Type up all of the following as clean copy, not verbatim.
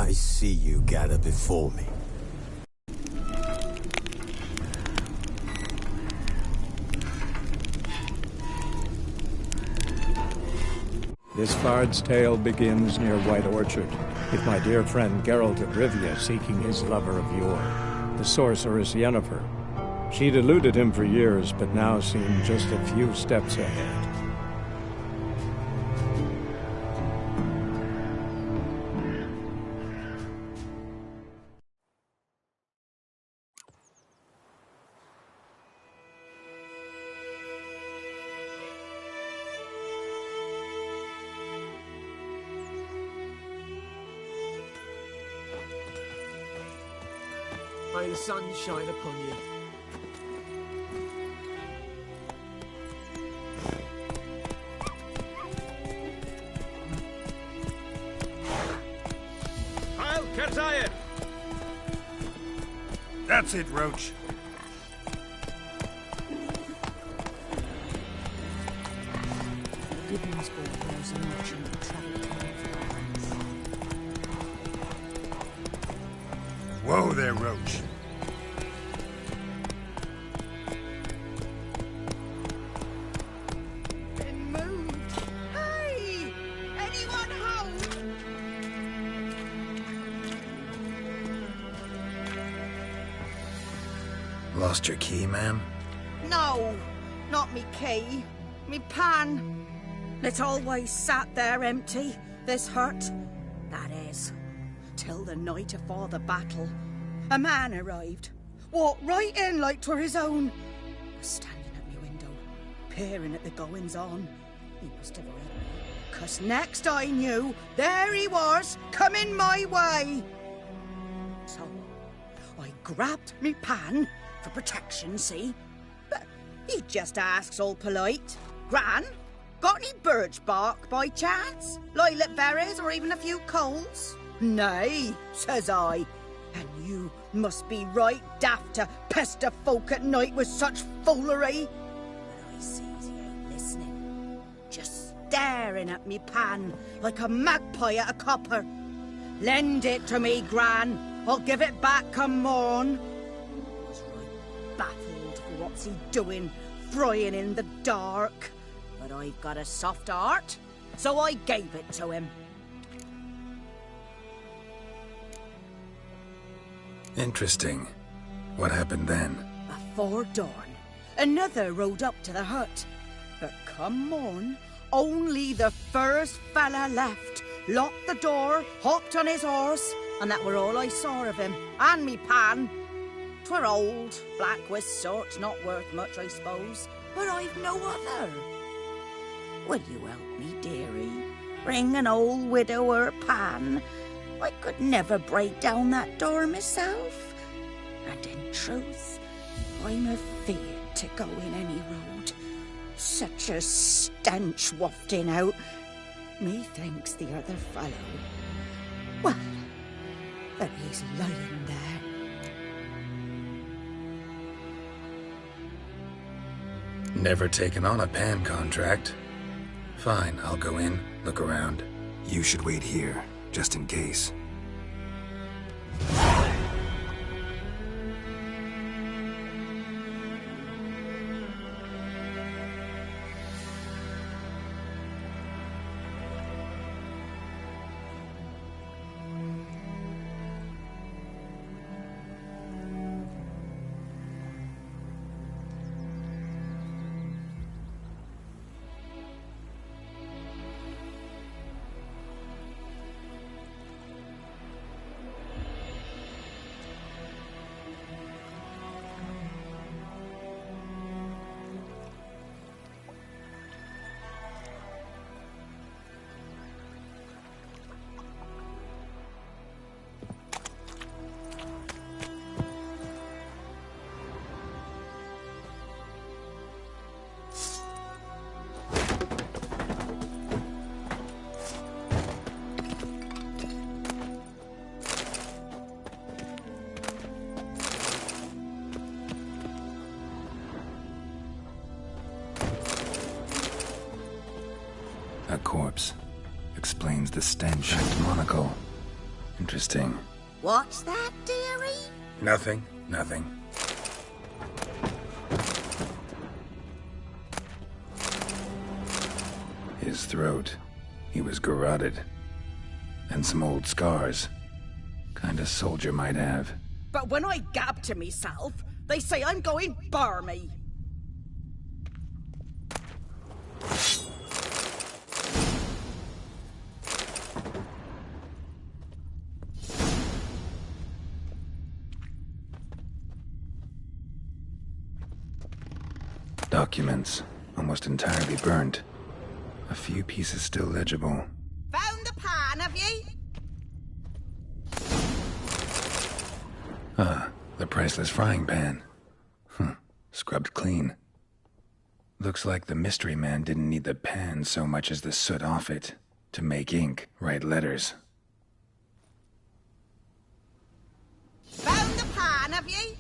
I see you gather before me. This bard's tale begins near White Orchard, with my dear friend Geralt of Rivia seeking his lover of yore, the sorceress Yennefer. She'd eluded him for years, but now seemed just a few steps ahead. May the sun shine upon you. I'll Kerzayen! That's it, Roach. Good news for those merchant who travel Whoa there, Roach. Been moved. Hey! Anyone home? Lost your key, ma'am? No, not me key. Me pan. It always sat there empty, this hut. That is, till the night afore the battle. A man arrived. Walked right in like 'twere his own. Was standing at me window, peering at the goings-on. He must have heard me, 'cause next I knew, there he was, coming my way. So, I grabbed me pan, for protection, see? But he just asks all polite, Gran, got any birch bark by chance? Lilac berries or even a few coals? Nay, says I. And you must be right daft to pester folk at night with such foolery. But I sees he ain't listening, just staring at me pan like a magpie at a copper. Lend it to me, Gran. I'll give it back come morn. I was right baffled for what's he doing, frying in the dark. But I've got a soft heart, so I gave it to him. Interesting. What happened then? Before dawn, another rode up to the hut. But come morn, only the first fella left, locked the door, hopped on his horse, and that were all I saw of him, and me pan. 'Twere old, black-wist sort, not worth much, I suppose, but I've no other. Will you help me, dearie? Bring an old widower pan. I could never break down that door myself. And in truth, I'm afeard to go in any road. Such a stench wafting out. Methinks the other fellow, well, that he's lying there. Never taken on a pan contract. Fine, I'll go in, look around. You should wait here, just in case. A corpse. Explains the stench. That monocle. Interesting. What's that, dearie? Nothing. His throat. He was garroted. And some old scars. Kind a soldier might have. But when I gab to myself, they say I'm going barmy. Documents. Almost entirely burnt. A few pieces still legible. Found the pan, have ye? The priceless frying pan. Scrubbed clean. Looks like the mystery man didn't need the pan so much as the soot off it. To make ink, write letters. Found the pan, have ye?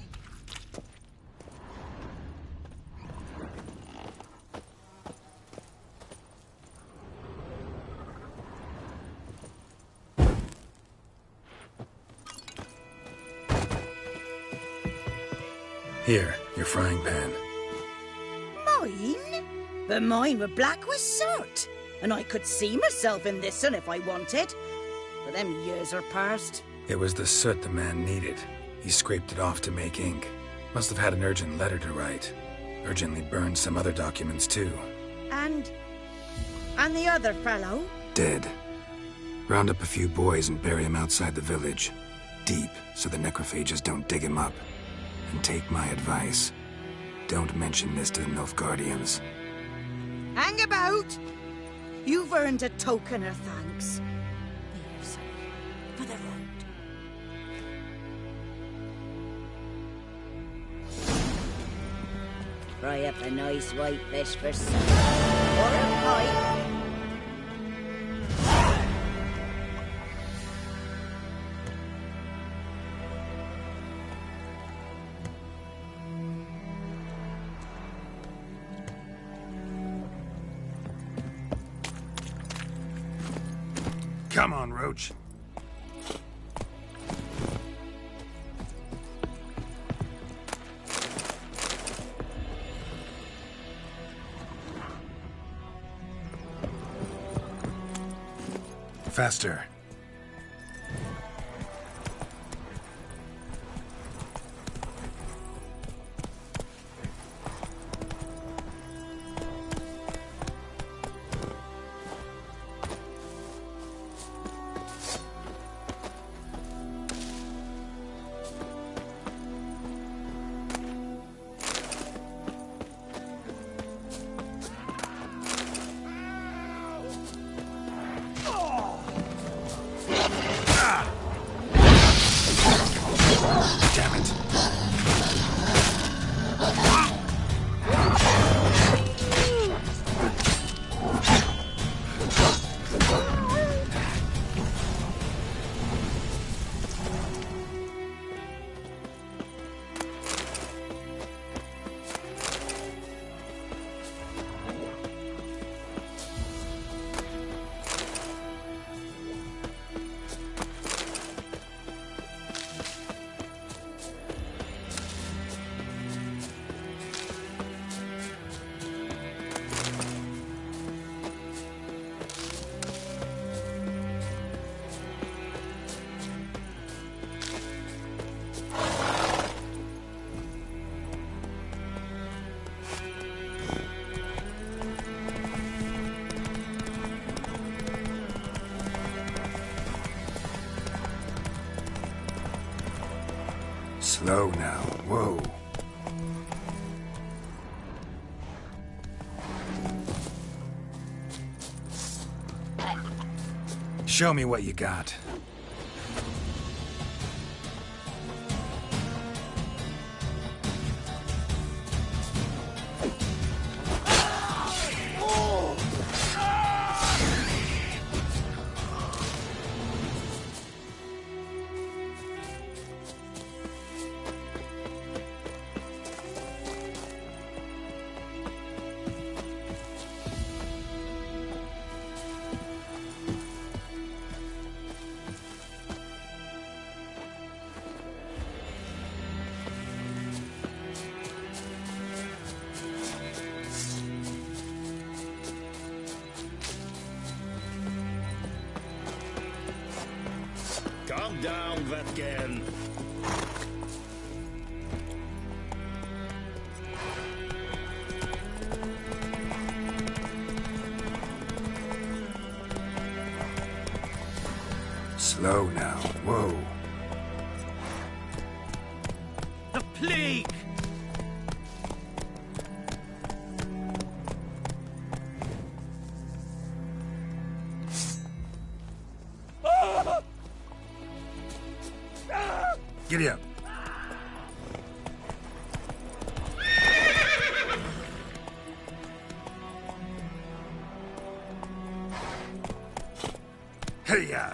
Here, your frying pan. Mine? But mine were black with soot. And I could see myself in this one if I wanted. But them years are past. It was the soot the man needed. He scraped it off to make ink. Must have had an urgent letter to write. Urgently burned some other documents too. And the other fellow? Dead. Round up a few boys and bury him outside the village. Deep, so the necrophages don't dig him up. And take my advice. Don't mention this to the Nilfgaardians. Hang about! You've earned a token of thanks. Here, sir, for the road. Fry up a nice white fish for supper. Or a pie. Come on, Roach. Faster. Damn it. Slow now. Whoa. Show me what you got. Calm down, Vetgen. Slow now. Whoa. The plague! Giddy up. Hey-ya!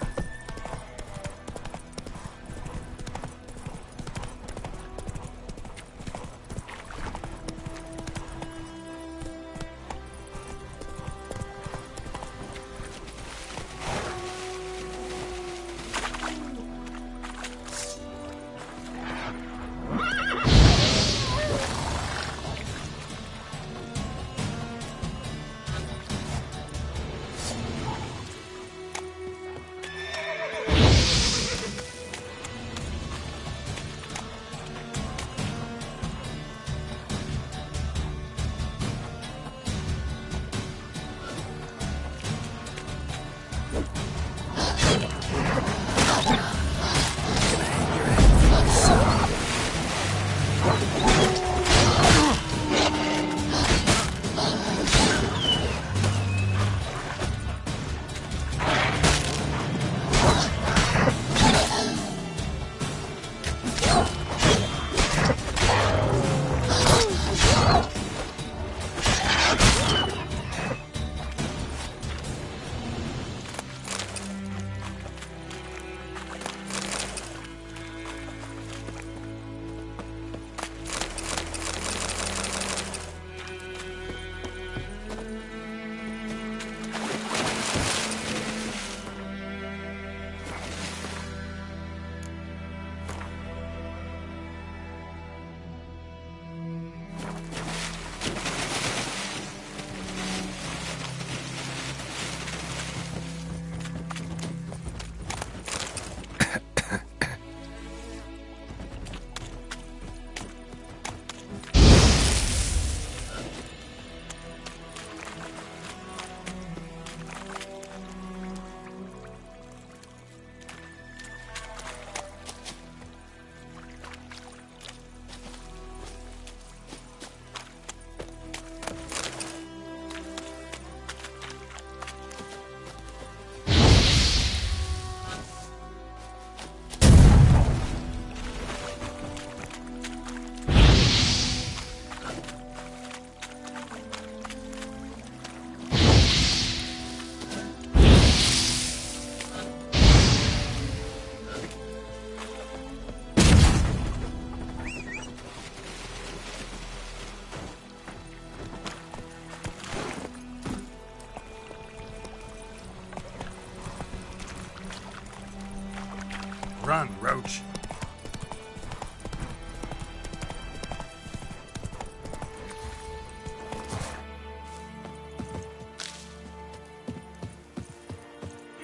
Run, Roach.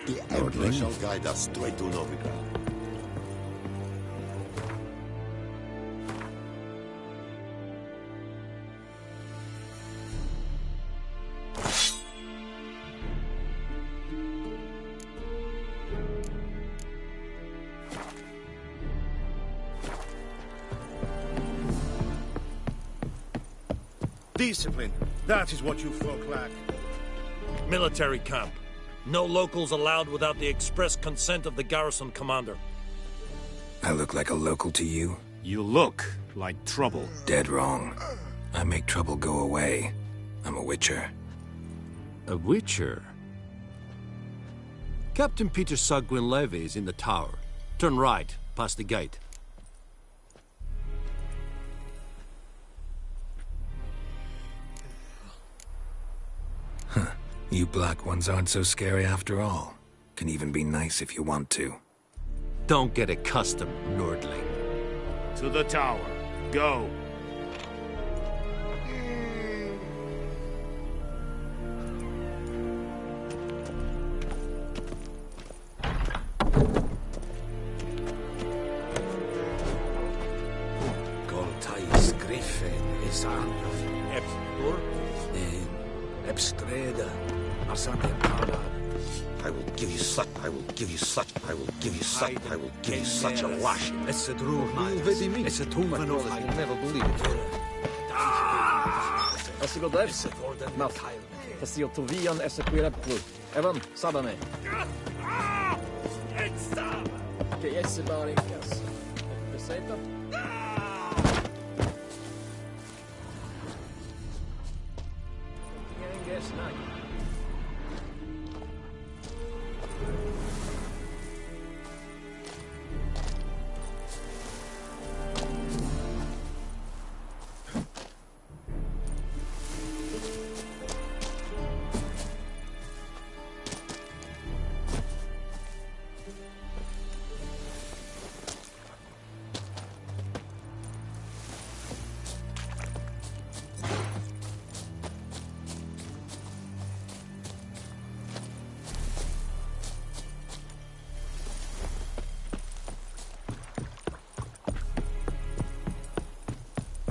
The Emperor shall guide us straight to Novigrad. Discipline. That is what you folk lack. Military camp. No locals allowed without the express consent of the garrison commander. I look like a local to you? You look like trouble. Dead wrong. I make trouble go away. I'm a witcher. A witcher? Captain Peter Sagwin Levy is in the tower. Turn right, past the gate. You black ones aren't so scary after all. Can even be nice if you want to. Don't get accustomed, Nordling. To the tower. Go. I will give you such a lash. It's a drôle, it's a tomb and all. You'll never believe it. As go def, Matt. Tasio Tovian as a queer clue. Evan, Sabane. Que yes, Barinkas. Peseta. Guess not.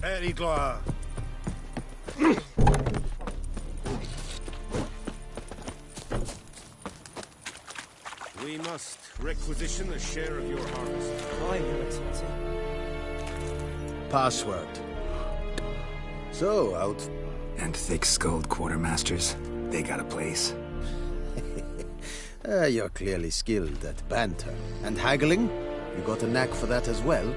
Very glad. We must requisition a share of your harvest. Aye, Your Excellency. Password. So, out. And thick-skulled quartermasters, they got a place. You're clearly skilled at banter. And haggling? You got a knack for that as well?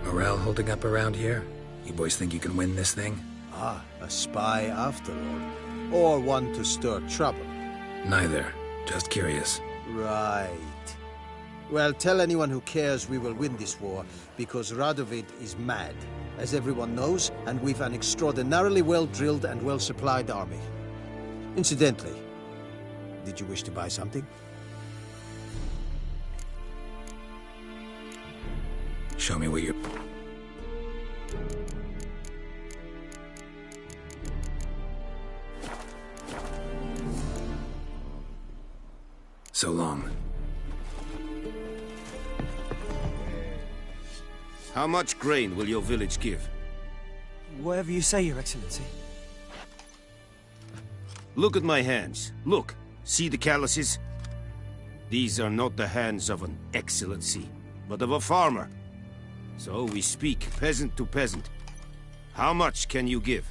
Morale holding up around here? You boys think you can win this thing? Ah, a spy after all. Or one to stir trouble. Neither. Just curious. Right. Well, tell anyone who cares we will win this war, because Radovid is mad, as everyone knows, and we've an extraordinarily well-drilled and well-supplied army. Incidentally, did you wish to buy something? Show me what you're... So long. How much grain will your village give? Whatever you say, Your Excellency. Look at my hands. Look. See the calluses? These are not the hands of an excellency, but of a farmer. So we speak peasant to peasant. How much can you give?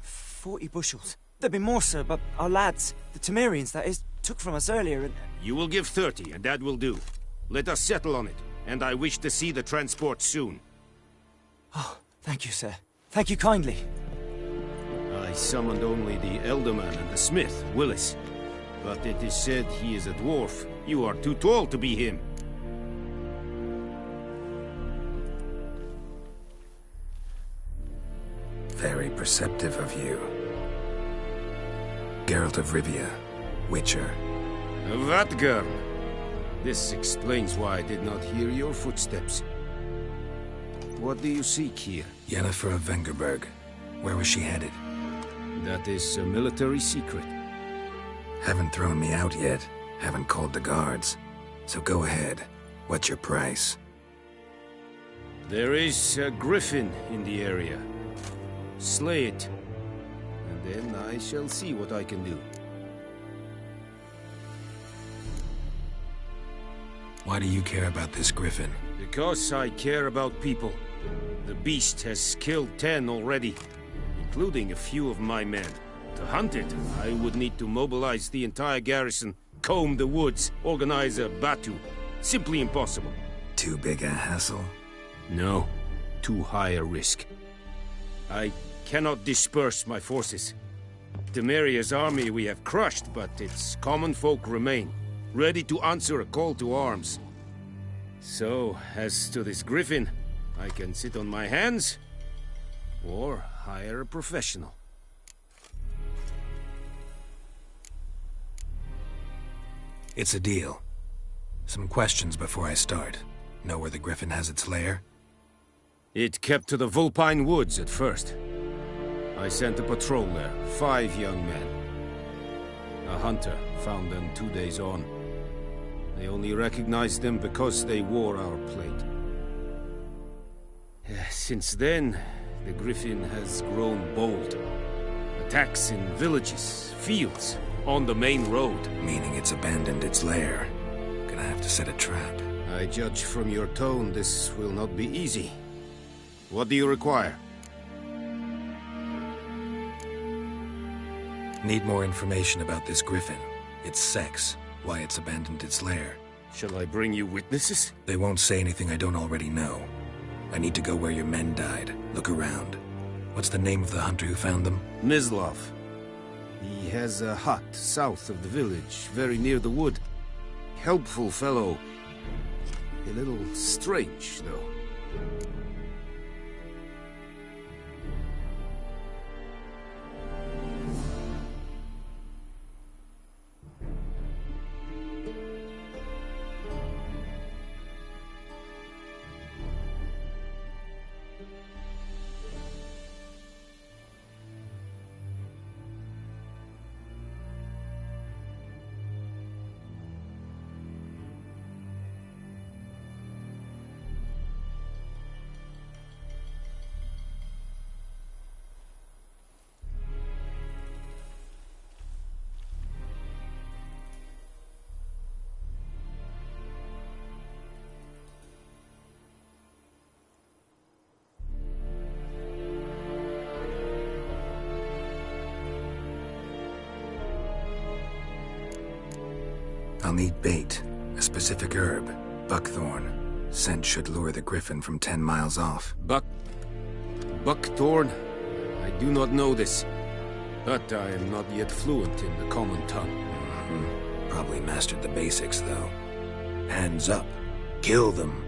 40 bushels. There'd be more, sir, but our lads, the Temerians, that is, took from us earlier and... You will give 30, and that will do. Let us settle on it, and I wish to see the transport soon. Oh, thank you, sir. Thank you kindly. I summoned only the Elderman and the smith, Willis. But it is said he is a dwarf. You are too tall to be him. Very perceptive of you. Geralt of Rivia, Witcher. Vatgern! This explains why I did not hear your footsteps. What do you seek here? Yennefer of Vengerberg. Where was she headed? That is a military secret. Haven't thrown me out yet. Haven't called the guards. So go ahead. What's your price? There is a griffin in the area. Slay it. And then I shall see what I can do. Why do you care about this griffin? Because I care about people. The beast has killed 10 already, including a few of my men. To hunt it, I would need to mobilize the entire garrison, comb the woods, organize a batu. Simply impossible. Too big a hassle? No, too high a risk. I cannot disperse my forces. Temeria's army we have crushed, but its common folk remain, ready to answer a call to arms. So, as to this griffin, I can sit on my hands, or hire a professional. It's a deal. Some questions before I start. Know where the griffin has its lair? It kept to the Vulpine Woods at first. I sent a patrol there, 5 young men. A hunter found them 2 days on. They only recognized them because they wore our plate. Since then, the Griffin has grown bold. Attacks in villages, fields, on the main road. Meaning it's abandoned its lair. Gonna have to set a trap. I judge from your tone this will not be easy. What do you require? Need more information about this Griffin. Its sex, why it's abandoned its lair. Shall I bring you witnesses? They won't say anything I don't already know. I need to go where your men died. Look around. What's the name of the hunter who found them? Mislav. He has a hut south of the village, very near the wood. Helpful fellow. A little strange, though. I'll need bait, a specific herb, buckthorn. Scent should lure the Griffin from 10 miles off. Buckthorn? I do not know this, but I am not yet fluent in the common tongue. Probably mastered the basics, though. Hands up. Kill them.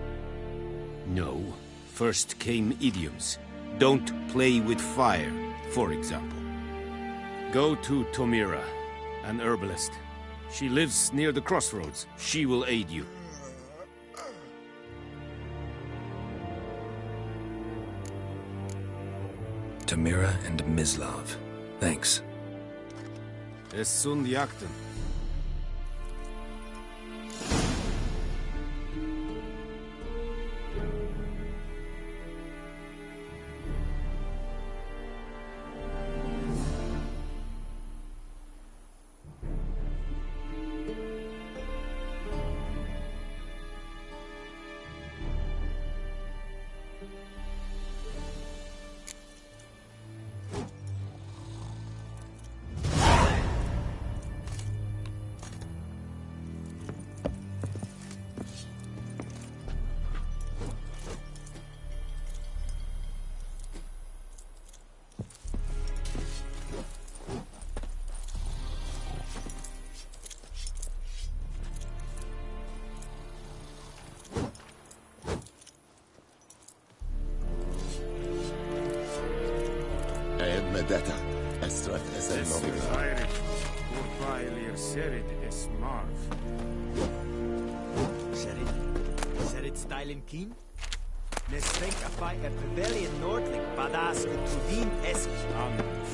No. First came idioms. Don't play with fire, for example. Go to Tomira, an herbalist. She lives near the crossroads. She will aid you. Tomira and Mislav. Thanks. Es sunt jakten. Medeta, estrat es el novio. Urbailier serid es marv. Serid stylen keen? Nesvenk afai e pavilion nordlik badas utrudin esk.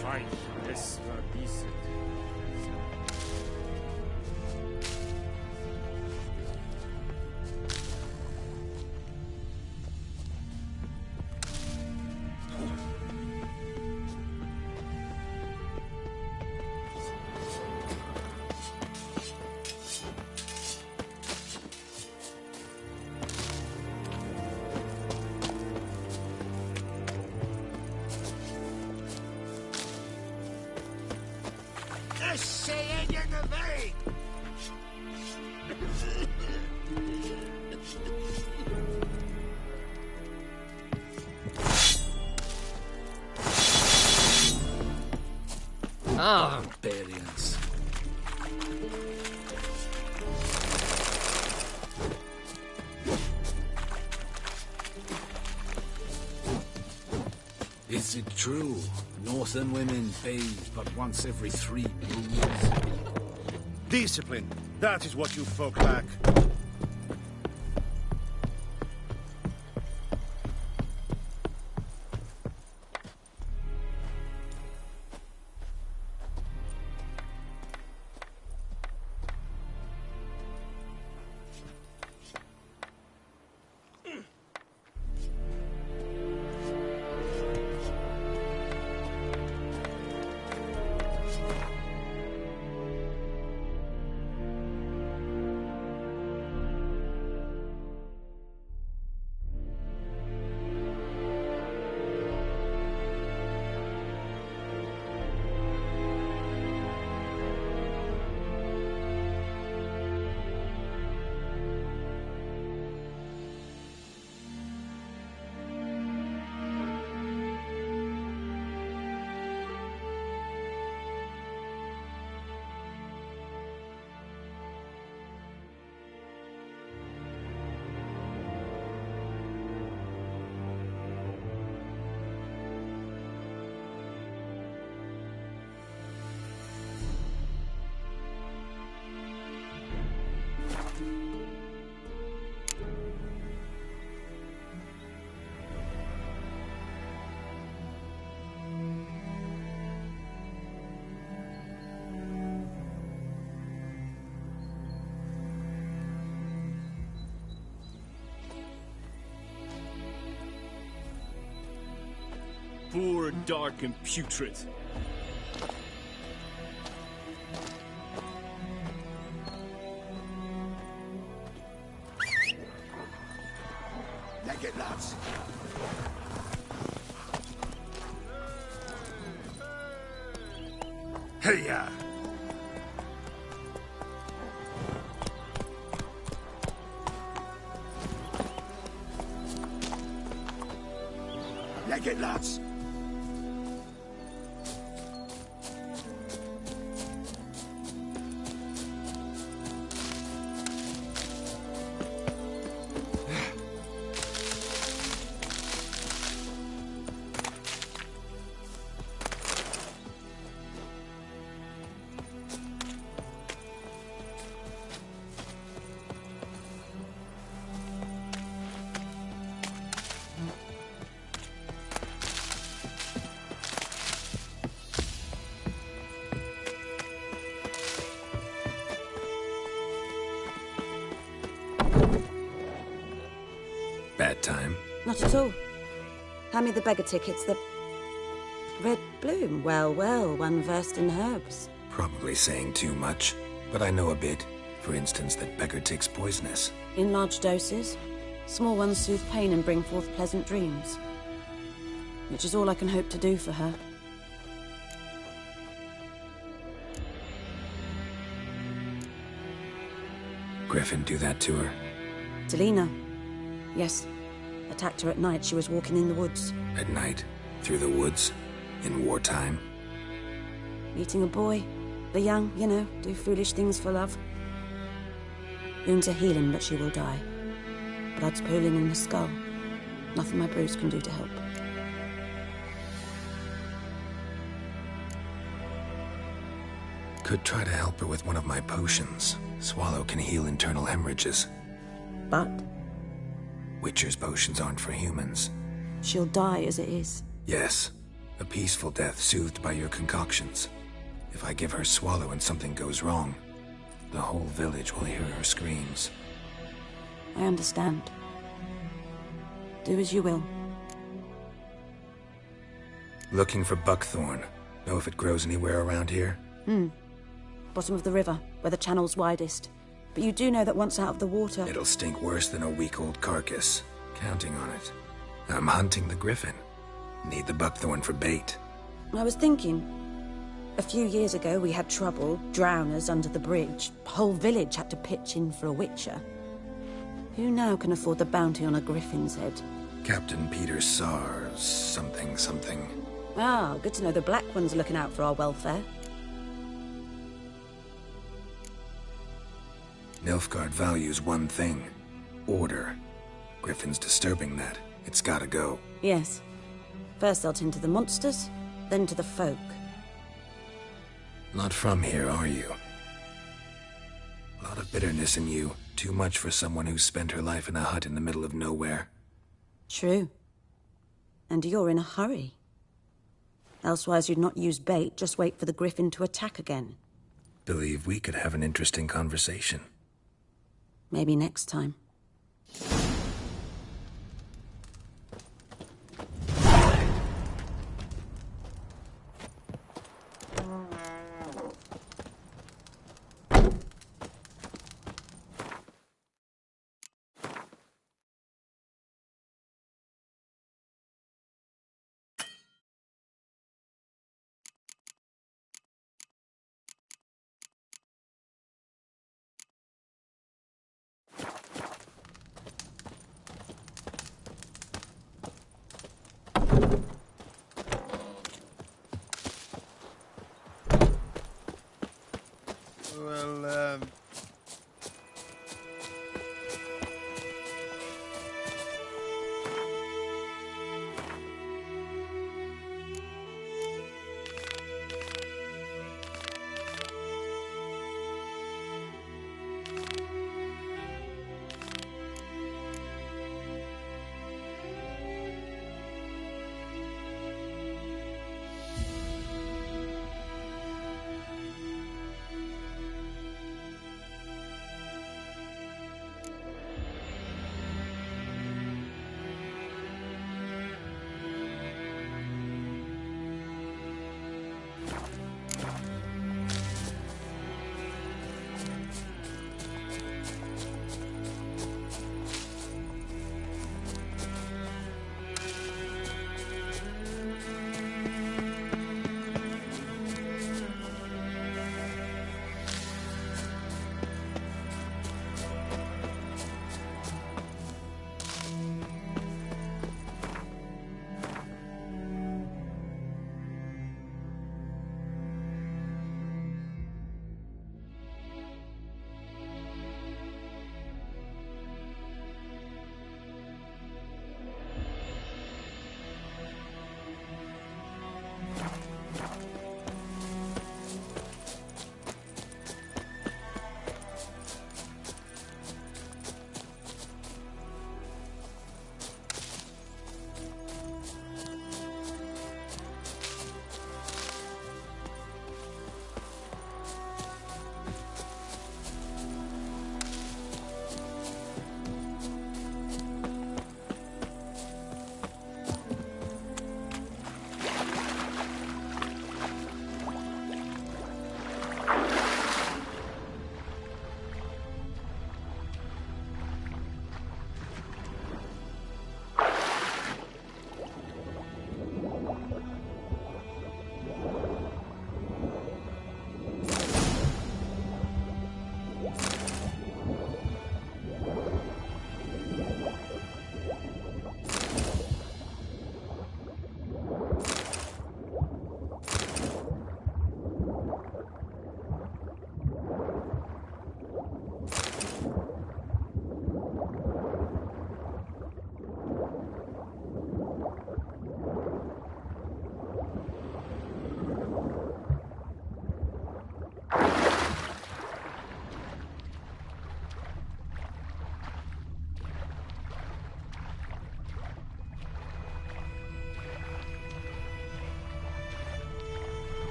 Fine, es war decent. Barbarians. Is it true? Northern women bathe but once every 3 moons? Discipline. That is what you folk lack. poor, dark, and putrid. Leg it, lads. Hey-ya! Leg it, lads. Bad time? Not at all. Hand me the beggar tickets, the... Red bloom. Well, well, one versed in herbs. Probably saying too much, but I know a bit. For instance, that beggar tick's poisonous. In large doses. Small ones soothe pain and bring forth pleasant dreams. Which is all I can hope to do for her. Griffin do that to her? To Lena. Yes. Attacked her at night. She was walking in the woods. At night? Through the woods? In wartime? Meeting a boy. The young, you know, do foolish things for love. Wounds are healing, but she will die. Blood's pooling in the skull. Nothing my bruise can do to help. Could try to help her with one of my potions. Swallow can heal internal hemorrhages. But? Witcher's potions aren't for humans. She'll die as it is. Yes. A peaceful death soothed by your concoctions. If I give her Swallow and something goes wrong, the whole village will hear her screams. I understand. Do as you will. Looking for buckthorn. Know if it grows anywhere around here? Bottom of the river, where the channel's widest. But you do know that once out of the water... It'll stink worse than a week-old carcass. Counting on it. I'm hunting the griffin. Need the buckthorn for bait. I was thinking... A few years ago, we had trouble. Drowners under the bridge. Whole village had to pitch in for a witcher. Who now can afford the bounty on a griffin's head? Captain Peter Sars... something. Ah, good to know the Black One's looking out for our welfare. Nilfgaard values one thing. Order. Griffin's disturbing that. It's gotta go. Yes. First I'll tend to the monsters, then to the folk. Not from here, are you? A lot of bitterness in you. Too much for someone who's spent her life in a hut in the middle of nowhere. True. And you're in a hurry. Elsewise you'd not use bait, just wait for the griffin to attack again. Believe we could have an interesting conversation. Maybe next time. Well,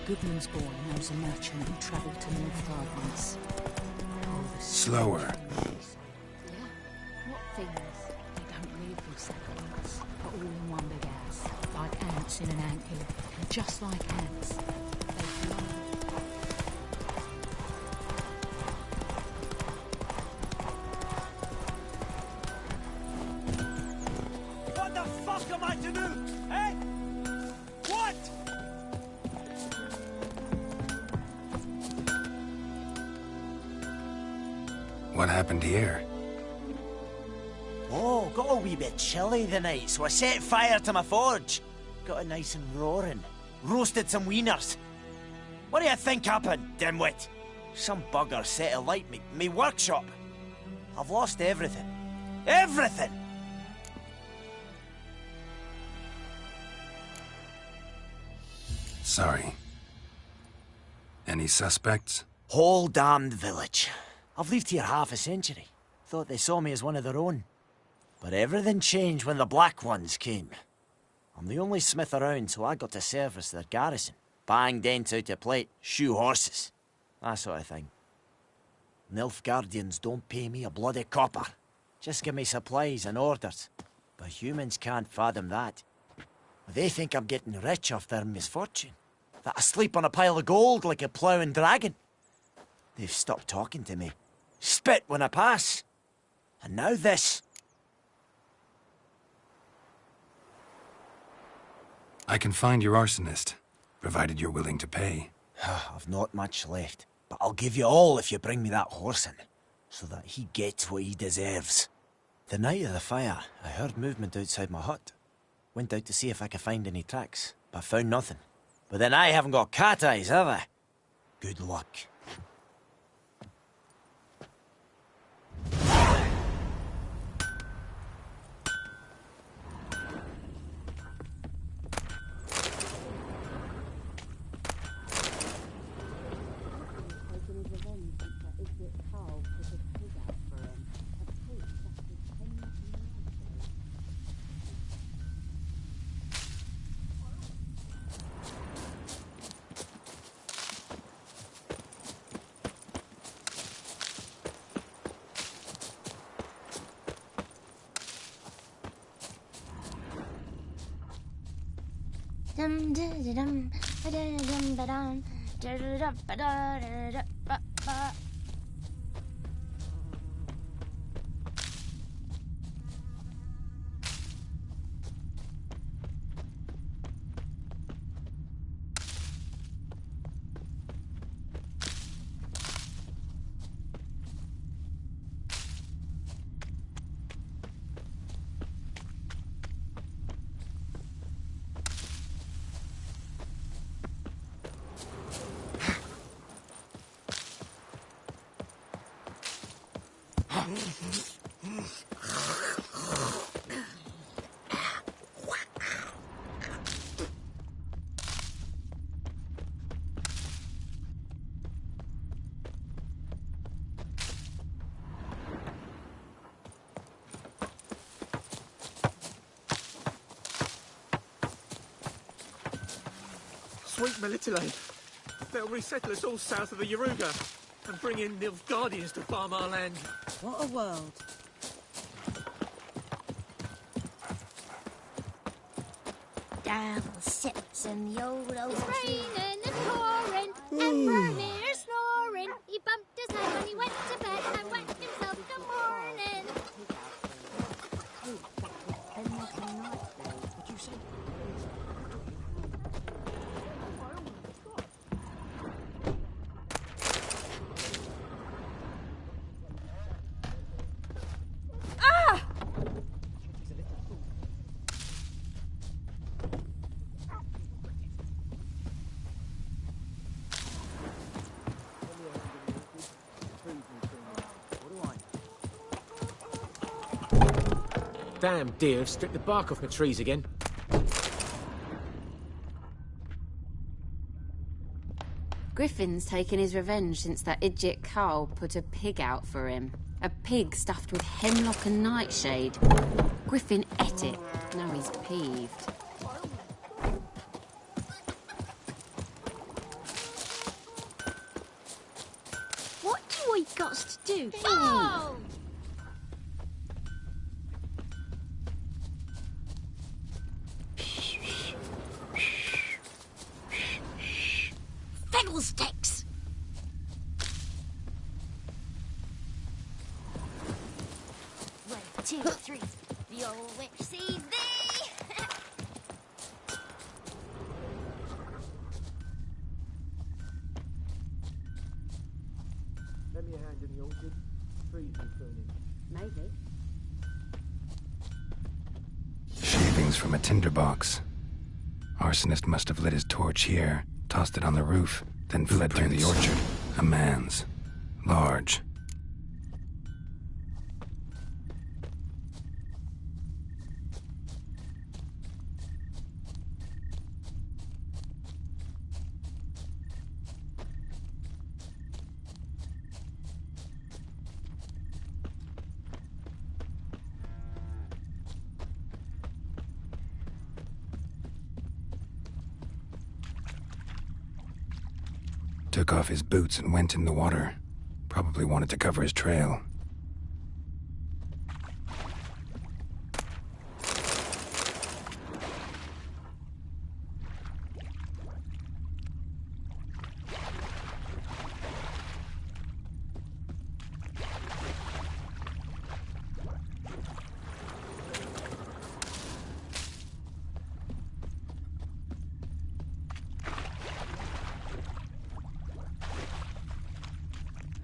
Goodman's boy knows a merchant who travelled to Nilfgaard once. Slower. What things? They don't live with settlements, but all in one big house, like ants in an anthill, and just like ants, they fly. What the fuck am I to do? Eh? What? What happened here? Oh, got a wee bit chilly the night, so I set fire to my forge. Got it nice and roaring. Roasted some wieners. What do you think happened, dimwit? Some bugger set alight me workshop. I've lost everything. Everything! Sorry. Any suspects? Whole damned village. I've lived here half a century. Thought they saw me as one of their own. But everything changed when the Black Ones came. I'm the only smith around, so I got to service their garrison. Bang dents out of plate, shoe horses. That sort of thing. Nilfgaardians don't pay me a bloody copper. Just give me supplies and orders. But humans can't fathom that. They think I'm getting rich off their misfortune. That I sleep on a pile of gold like a ploughing dragon. They've stopped talking to me. Spit when I pass. And now this. I can find your arsonist, provided you're willing to pay. I've not much left, but I'll give you all if you bring me that horse in, so that he gets what he deserves. The night of the fire, I heard movement outside my hut. Went out to see if I could find any tracks, but found nothing. But then I haven't got cat eyes, have I? Good luck. Dum dum dum dum dum dum. Sweet Melitele. They'll resettle us all south of the Yaruga and bring in Nilfgaardians to farm our land. What a world. Down sits in the old raining and pouring, and Branir snoring. He bumped his head when he went to bed and wet himself in the morning. What'd you say? Damn deer have stripped the bark off my trees again. Griffin's taken his revenge since that idiot Carl put a pig out for him. A pig stuffed with hemlock and nightshade. Griffin ate it. Now he's peeved. 2, oh! Fiddlesticks! 1, 2, 3. The old witch sees thee! Lend me a hand in the orchard. Trees will turn in. Maybe. Shavings from a tinderbox. Arsonist must have lit his torch here, tossed it on the roof, then fled through the orchard. A man's. Large. Took off his boots and went in the water. Probably wanted to cover his trail.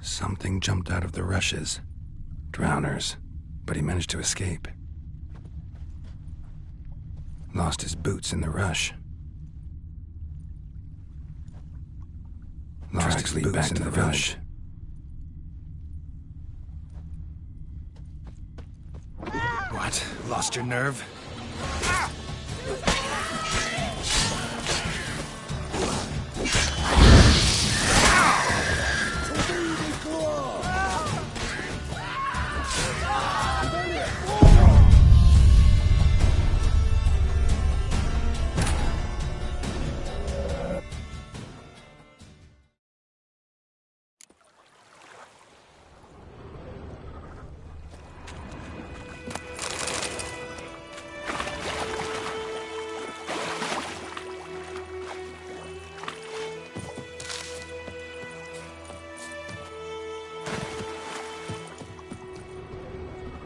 Something jumped out of the rushes. Drowners. But he managed to escape. Lost his boots in the rush. Lost his boots back to the village. What? Lost your nerve?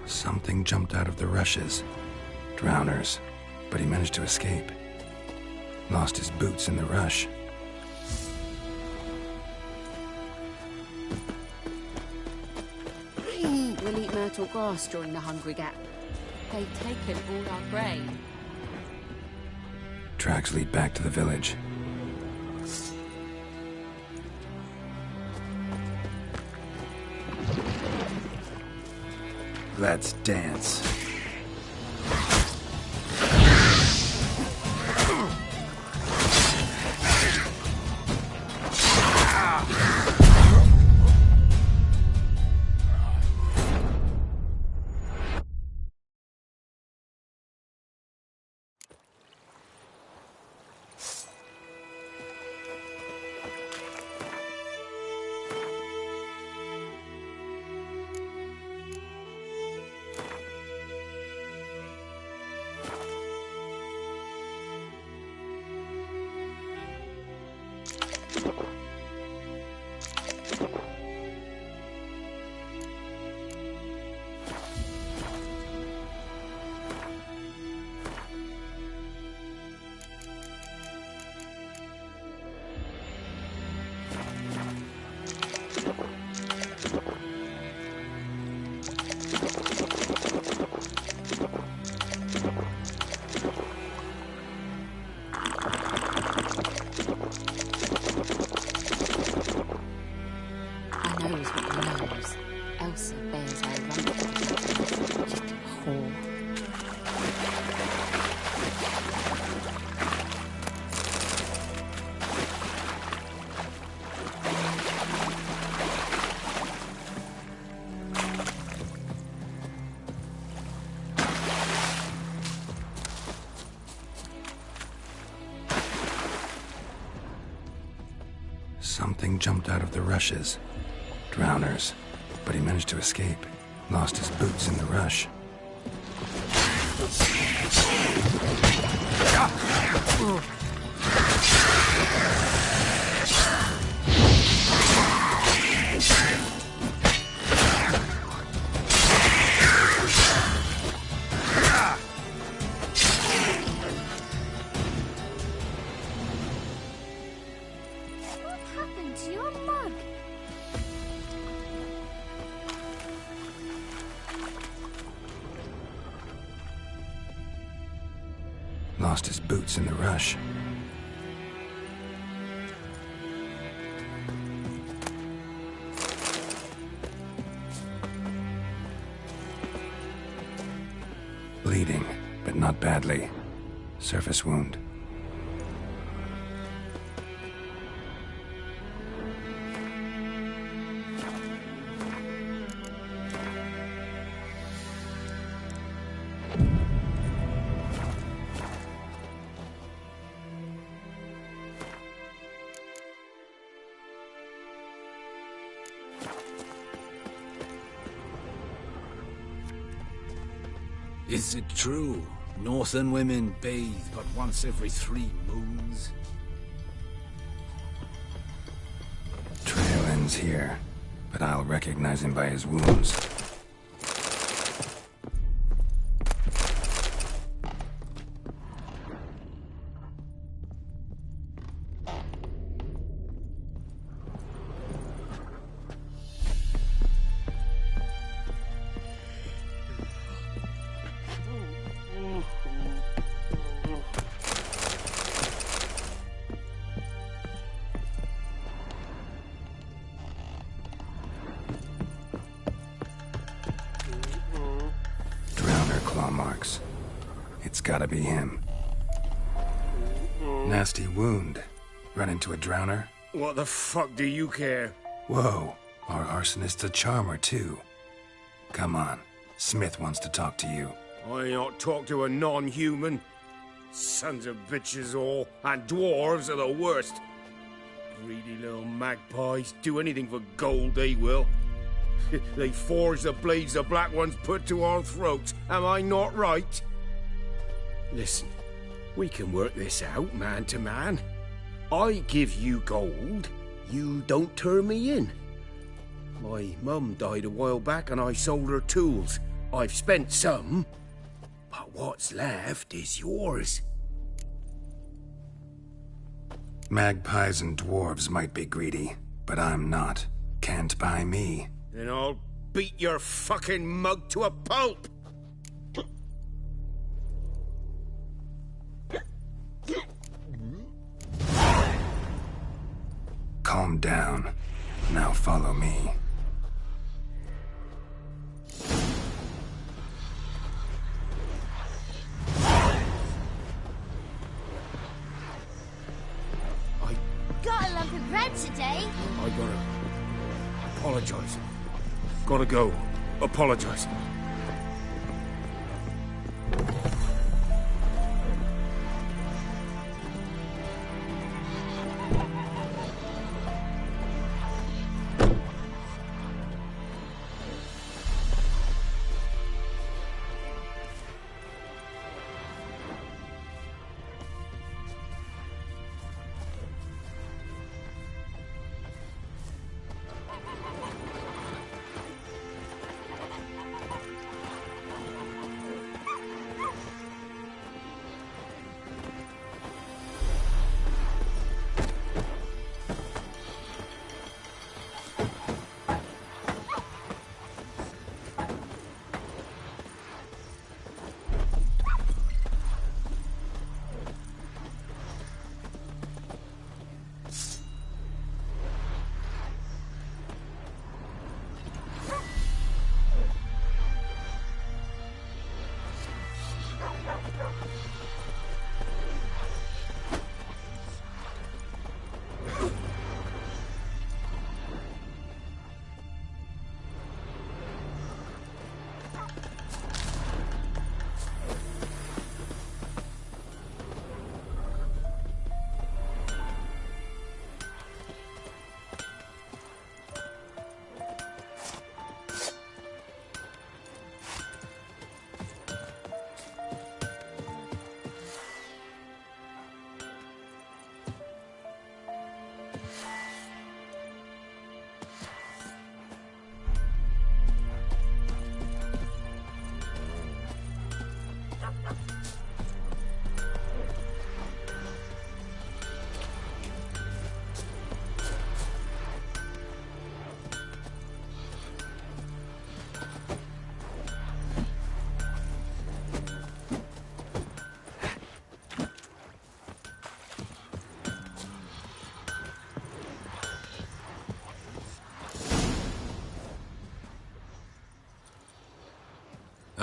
Something jumped out of the rushes. Drowners. But he managed to escape. Lost his boots in the rush. We'll eat myrtle grass during the hungry gap. They've taken all our grain. Tracks lead back to the village. Let's dance. Something jumped out of the rushes. Drowners. but he managed to escape. Lost his boots in the rush. Lost his boots in the rush. Bleeding, but not badly. Surface wound. Is it true? Northern women bathe but once every 3 moons? Trail ends here, but I'll recognize him by his wounds. Claw marks. It's gotta be him. Nasty wound. Run into a drowner? What the fuck do you care? Whoa, our arsonist's a charmer too. Come on, Smith wants to talk to you. I ain't not talk to a non-human. Sons of bitches all, and dwarves are the worst. Greedy little magpies, do anything for gold they will. They forge the blades the Black Ones put to our throats. Am I not right? Listen, we can work this out man to man. I give you gold, you don't turn me in. My mum died a while back and I sold her tools. I've spent some, but what's left is yours. Magpies and dwarves might be greedy, but I'm not. Can't buy me. Then I'll beat your fucking mug to a pulp! Calm down. Now follow me. Got a lump of bread today. I gotta apologize. Gotta go. Apologize.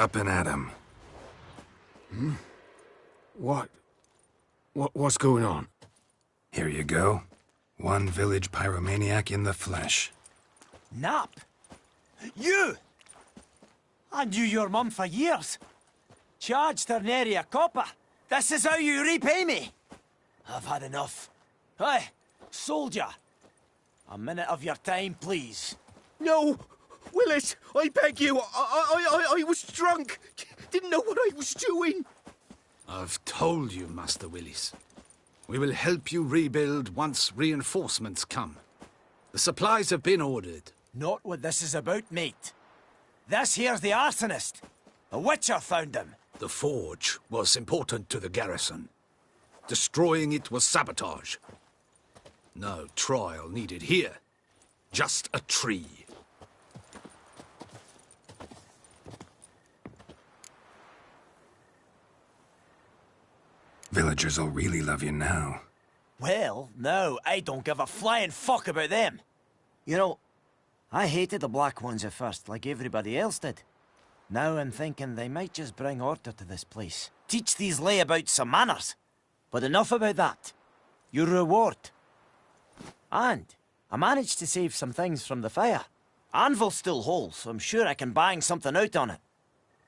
Up and at 'em. What's going on? Here you go. One village pyromaniac in the flesh. Nap? You! I knew your mum for years. Charged her nary a copper. This is how you repay me. I've had enough. Hey, soldier. A minute of your time, please. No! Willis, I beg you. I was drunk. Didn't know what I was doing. I've told you, Master Willis. We will help you rebuild once reinforcements come. The supplies have been ordered. Not what this is about, mate. This here's the arsonist. A witcher found him. The forge was important to the garrison. Destroying it was sabotage. No trial needed here. Just a tree. Villagers will really love you now. Well, no, I don't give a flying fuck about them. You know, I hated the Black Ones at first, like everybody else did. Now I'm thinking they might just bring order to this place. Teach these layabouts some manners. But enough about that. Your reward. And I managed to save some things from the fire. Anvil's still whole, so I'm sure I can bang something out on it.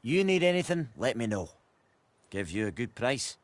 You need anything, let me know. Give you a good price.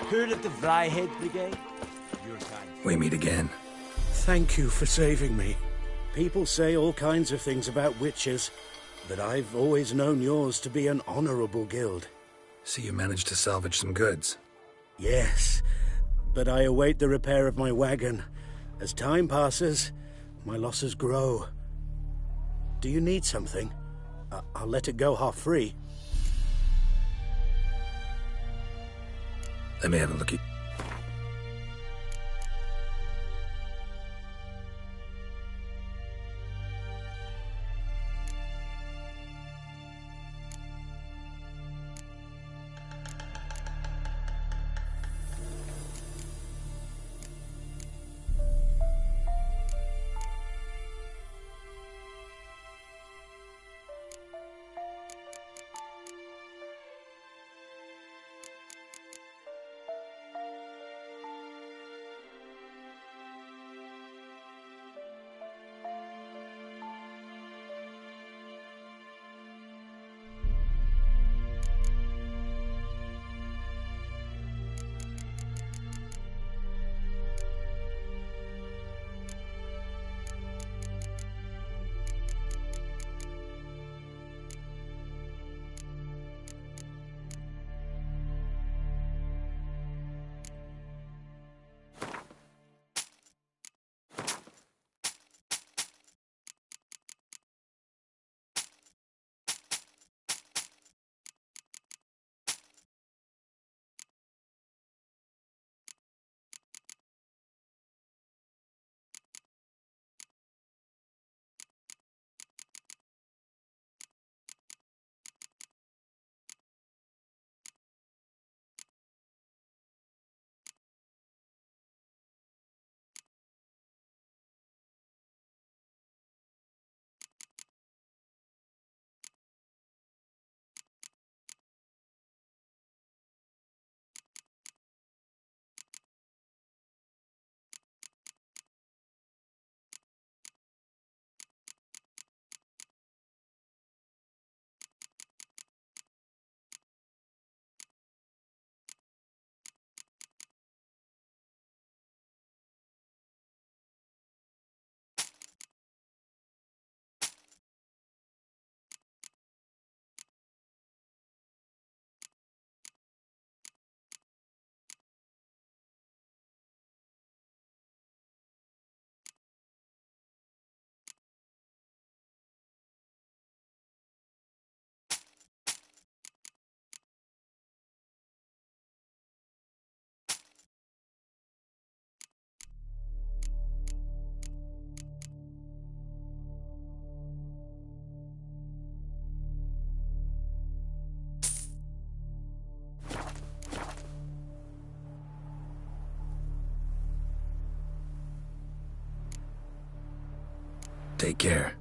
Heard of the Vryhead Brigade? Your kind. We meet again. Thank you for saving me. People say all kinds of things about witches, but I've always known yours to be an honorable guild. So you managed to salvage some goods? Yes, but I await the repair of my wagon. As time passes, my losses grow. Do you need something? I'll let it go half-free. Let me have a look at... Take care.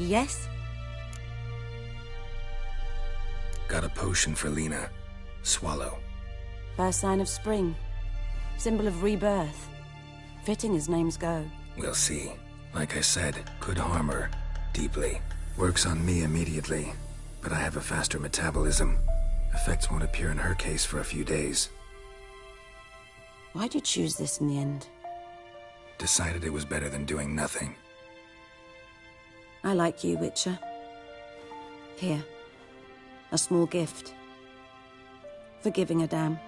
Yes? Got a potion for Lena. Swallow. First sign of spring. Symbol of rebirth. Fitting as names go. We'll see. Like I said, could harm her. Deeply. Works on me immediately. But I have a faster metabolism. Effects won't appear in her case for a few days. Why'd you choose this in the end? Decided it was better than doing nothing. I like you, Witcher. Here. A small gift. For giving a damn.